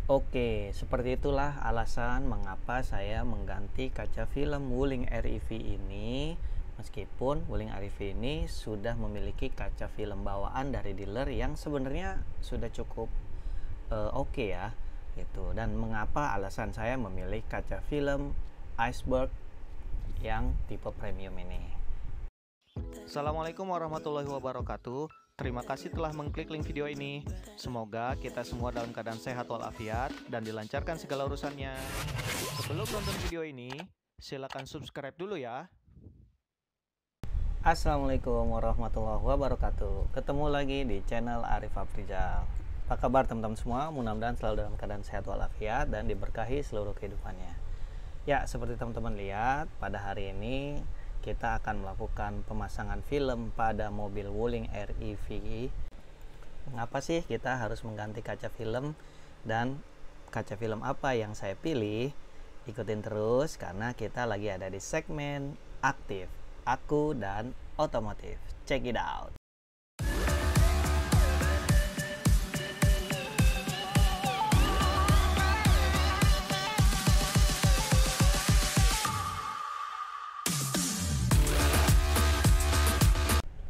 Oke, seperti itulah alasan mengapa saya mengganti kaca film Wuling REV ini, meskipun Wuling REV ini sudah memiliki kaca film bawaan dari dealer yang sebenarnya sudah cukup oke ya, gitu. Dan mengapa alasan saya memilih kaca film Iceberg yang tipe premium ini. Assalamualaikum warahmatullahi wabarakatuh. Terima kasih telah mengklik link video ini. Semoga kita semua dalam keadaan sehat walafiat dan dilancarkan segala urusannya. Sebelum nonton video ini, silakan subscribe dulu ya. Assalamualaikum warahmatullahi wabarakatuh. Ketemu lagi di channel Arif Afrizal. Apa kabar teman-teman semua? Mudah-mudahan selalu dalam keadaan sehat walafiat dan diberkahi seluruh kehidupannya. Ya, seperti teman-teman lihat, pada hari ini kita akan melakukan pemasangan film pada mobil Wuling REV. Mengapa sih kita harus mengganti kaca film dan kaca film apa yang saya pilih? Ikutin terus karena kita lagi ada di segmen aktif, aku dan otomotif. Check it out.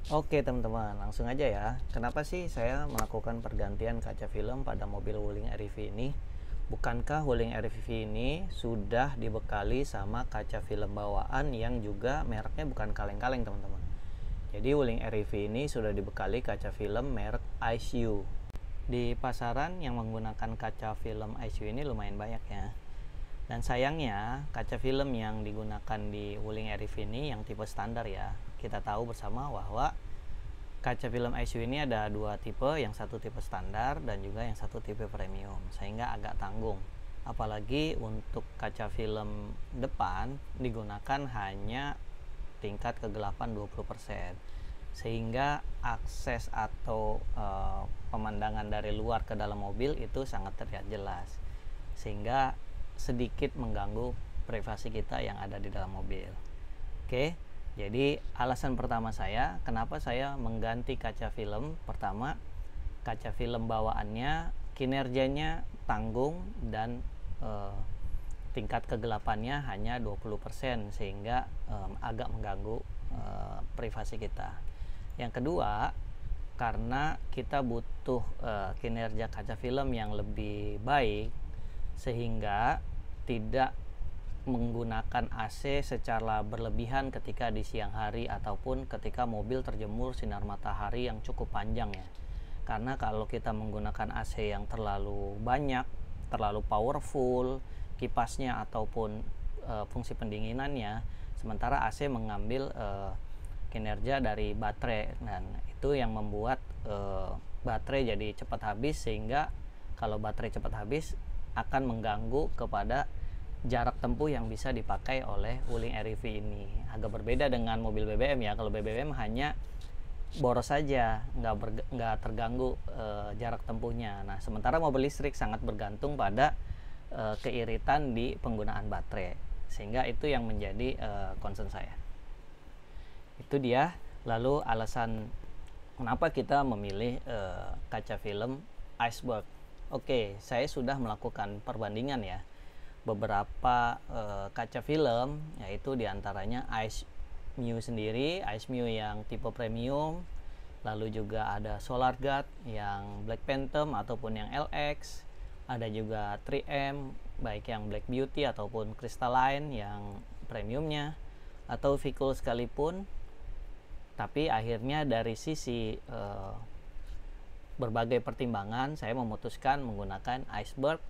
Oke teman-teman, langsung aja ya. Kenapa sih saya melakukan pergantian kaca film pada mobil Wuling REV ini? Bukankah Wuling REV ini sudah dibekali sama kaca film bawaan yang juga mereknya bukan kaleng-kaleng teman-teman. Jadi Wuling REV ini sudah dibekali kaca film merek ICU. Di pasaran yang menggunakan kaca film ICU ini lumayan banyak ya. Dan sayangnya kaca film yang digunakan di Wuling REV ini yang tipe standar ya. Kita tahu bersama bahwa kaca film ICU ini ada dua tipe, yang satu tipe standar dan juga yang satu tipe premium, sehingga agak tanggung. Apalagi untuk kaca film depan digunakan hanya tingkat kegelapan 20%, sehingga akses atau pemandangan dari luar ke dalam mobil itu sangat terlihat jelas, sehingga sedikit mengganggu privasi kita yang ada di dalam mobil. Oke, jadi alasan pertama saya kenapa saya mengganti kaca film. Pertama, kaca film bawaannya kinerjanya tanggung dan tingkat kegelapannya hanya 20%, sehingga agak mengganggu privasi kita. Yang kedua, karena kita butuh kinerja kaca film yang lebih baik, sehingga tidak menggunakan AC secara berlebihan ketika di siang hari ataupun ketika mobil terjemur sinar matahari yang cukup panjang ya. Karena kalau kita menggunakan AC yang terlalu banyak, terlalu powerful kipasnya ataupun fungsi pendinginannya, sementara AC mengambil kinerja dari baterai, dan itu yang membuat baterai jadi cepat habis, sehingga kalau baterai cepat habis akan mengganggu kepada jarak tempuh yang bisa dipakai oleh Wuling REV ini. Agak berbeda dengan mobil BBM ya. Kalau BBM hanya boros saja, nggak terganggu jarak tempuhnya. Nah, sementara mobil listrik sangat bergantung pada keiritan di penggunaan baterai, sehingga itu yang menjadi concern saya. Itu dia. Lalu alasan kenapa kita memilih kaca film Iceberg. Oke, saya sudah melakukan perbandingan ya beberapa kaca film, yaitu diantaranya IceMu sendiri, IceMu yang tipe premium, lalu juga ada SolarGuard yang Black Phantom ataupun yang LX, ada juga 3M baik yang Black Beauty ataupun Crystalline yang premiumnya, atau Vicul sekalipun. Tapi akhirnya dari sisi berbagai pertimbangan, saya memutuskan menggunakan Iceberg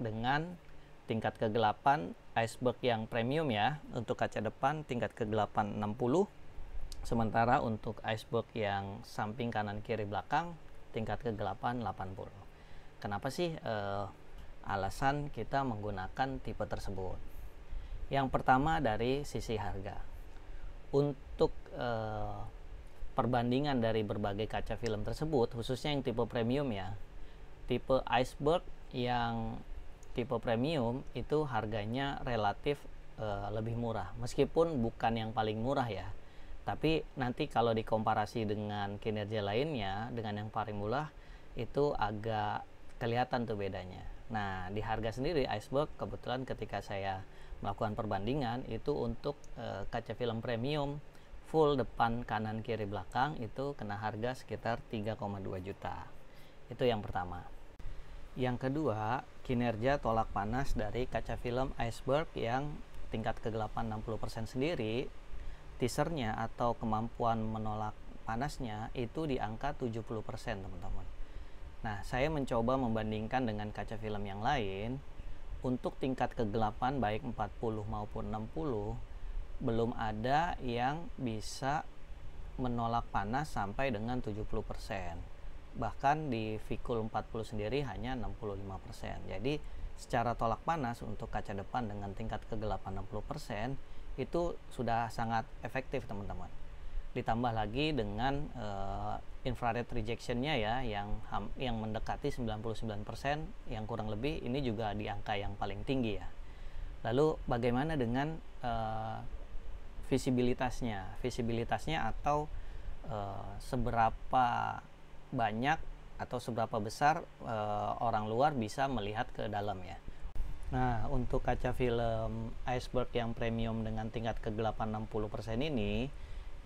dengan tingkat kegelapan Iceberg yang premium ya. Untuk kaca depan tingkat kegelapan 60, sementara untuk Iceberg yang samping kanan kiri belakang tingkat kegelapan 80. Kenapa sih alasan kita menggunakan tipe tersebut? Yang pertama dari sisi harga. Untuk perbandingan dari berbagai kaca film tersebut, khususnya yang tipe premium ya, tipe Iceberg yang tipe premium itu harganya relatif lebih murah, meskipun bukan yang paling murah ya, tapi nanti kalau dikomparasi dengan kinerja lainnya dengan yang paling murah itu agak kelihatan tuh bedanya. Nah, di harga sendiri Iceberg kebetulan ketika saya melakukan perbandingan itu untuk kaca film premium full depan, kanan, kiri, belakang itu kena harga sekitar 3,2 juta. Itu yang pertama. Yang kedua, kinerja tolak panas dari kaca film Iceberg yang tingkat kegelapan 60% sendiri, teasernya atau kemampuan menolak panasnya itu di angka 70%, teman-teman. Nah, saya mencoba membandingkan dengan kaca film yang lain. Untuk tingkat kegelapan baik 40 maupun 60 belum ada yang bisa menolak panas sampai dengan 70%. Bahkan di Vicul 40 sendiri hanya 65%. Jadi secara tolak panas untuk kaca depan dengan tingkat kegelapan 60% itu sudah sangat efektif, teman-teman. Ditambah lagi dengan infrared rejectionnya ya yang mendekati 99%, yang kurang lebih ini juga di angka yang paling tinggi ya. Lalu bagaimana dengan visibilitasnya atau seberapa banyak atau seberapa besar orang luar bisa melihat ke dalam ya. Nah, untuk kaca film Iceberg yang premium dengan tingkat kegelapan 60% ini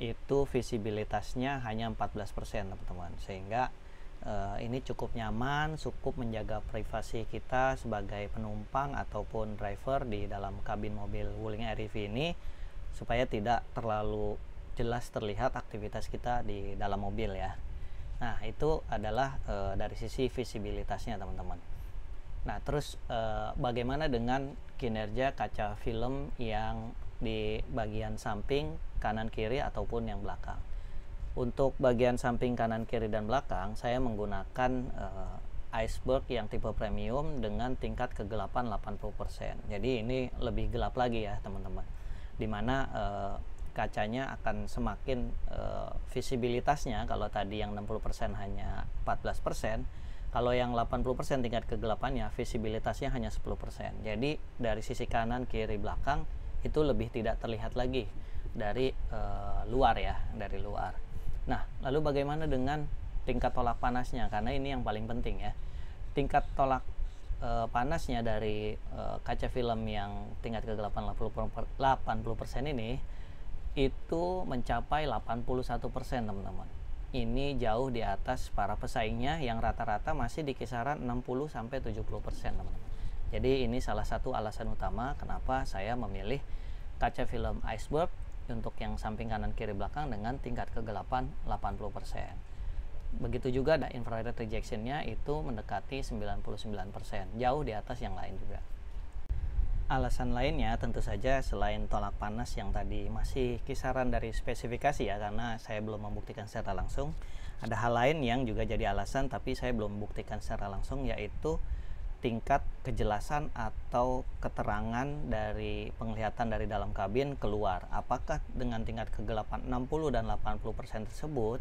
itu visibilitasnya hanya 14%, teman-teman, sehingga ini cukup nyaman, cukup menjaga privasi kita sebagai penumpang ataupun driver di dalam kabin mobil Wuling REV ini supaya tidak terlalu jelas terlihat aktivitas kita di dalam mobil ya. Nah, itu adalah dari sisi visibilitasnya, teman-teman. Nah, terus bagaimana dengan kinerja kaca film yang di bagian samping, kanan, kiri, ataupun yang belakang? Untuk bagian samping, kanan, kiri, dan belakang, saya menggunakan Iceberg yang tipe premium dengan tingkat kegelapan 80%. Jadi ini lebih gelap lagi ya, teman-teman. Dimana kacanya akan semakin visibilitasnya, kalau tadi yang 60% hanya 14%, kalau yang 80% tingkat kegelapannya visibilitasnya hanya 10%. Jadi dari sisi kanan, kiri, belakang itu lebih tidak terlihat lagi dari luar ya, dari luar. Nah, lalu bagaimana dengan tingkat tolak panasnya? Karena ini yang paling penting ya. Tingkat tolak panasnya dari kaca film yang tingkat kegelapan 80% ini itu mencapai 81%, teman-teman. Ini jauh di atas para pesaingnya yang rata-rata masih di kisaran 60-70%, teman-teman. Jadi ini salah satu alasan utama kenapa saya memilih kaca film Iceberg untuk yang samping, kanan, kiri, belakang dengan tingkat kegelapan 80%. Begitu juga ada infrared rejectionnya itu mendekati 99%, jauh di atas yang lain juga. Alasan lainnya tentu saja selain tolak panas yang tadi masih kisaran dari spesifikasi ya, karena saya belum membuktikan secara langsung, ada hal lain yang juga jadi alasan tapi saya belum membuktikan secara langsung, yaitu tingkat kejelasan atau keterangan dari penglihatan dari dalam kabin keluar. Apakah dengan tingkat kegelapan 60 dan 80% tersebut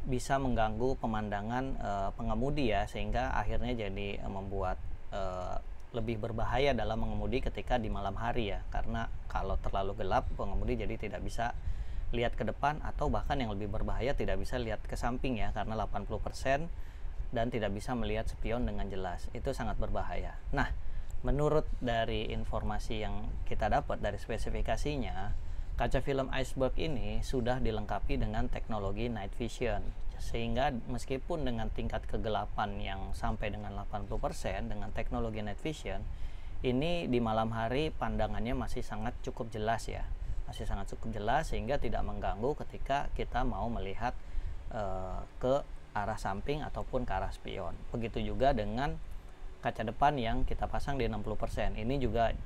bisa mengganggu pemandangan pengemudi ya, sehingga akhirnya jadi membuat lebih berbahaya dalam mengemudi ketika di malam hari ya, karena kalau terlalu gelap pengemudi jadi tidak bisa lihat ke depan, atau bahkan yang lebih berbahaya tidak bisa lihat ke samping ya, karena 80% dan tidak bisa melihat spion dengan jelas. Itu sangat berbahaya. Nah, menurut dari informasi yang kita dapat dari spesifikasinya, kaca film Iceberg ini sudah dilengkapi dengan teknologi night vision, sehingga meskipun dengan tingkat kegelapan yang sampai dengan 80% dengan teknologi night vision ini, di malam hari pandangannya masih sangat cukup jelas ya, masih sangat cukup jelas sehingga tidak mengganggu ketika kita mau melihat ke arah samping ataupun ke arah spion. Begitu juga dengan kaca depan yang kita pasang di 60%, ini juga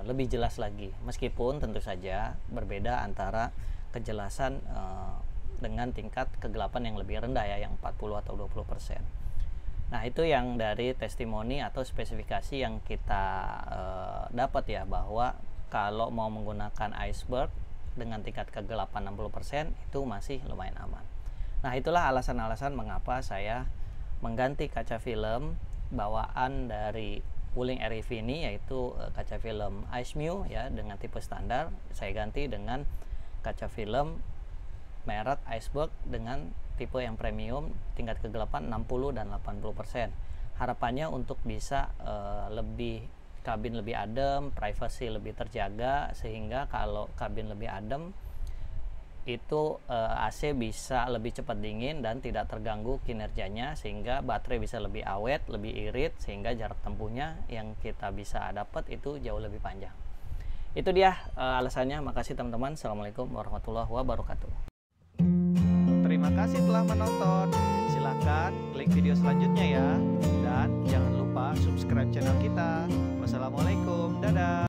lebih jelas lagi, meskipun tentu saja berbeda antara kejelasan dengan tingkat kegelapan yang lebih rendah ya, yang 40 atau 20%. Nah, itu yang dari testimoni atau spesifikasi yang kita dapat ya, bahwa kalau mau menggunakan Iceberg dengan tingkat kegelapan 60% itu masih lumayan aman. Nah, itulah alasan-alasan mengapa saya mengganti kaca film bawaan dari Wuling REV ini, yaitu kaca film IceMu ya dengan tipe standar. Saya ganti dengan kaca film merek Iceberg dengan tipe yang premium tingkat kegelapan 60 dan 80%. Harapannya untuk bisa kabin lebih adem, privacy lebih terjaga, sehingga kalau kabin lebih adem itu AC bisa lebih cepat dingin dan tidak terganggu kinerjanya, sehingga baterai bisa lebih awet, lebih irit, sehingga jarak tempuhnya yang kita bisa dapat itu jauh lebih panjang. Itu dia alasannya. Makasih teman-teman. Assalamualaikum warahmatullahi wabarakatuh. Terima kasih telah menonton. Silahkan klik video selanjutnya ya, dan jangan lupa subscribe channel kita. Wassalamualaikum, dadah.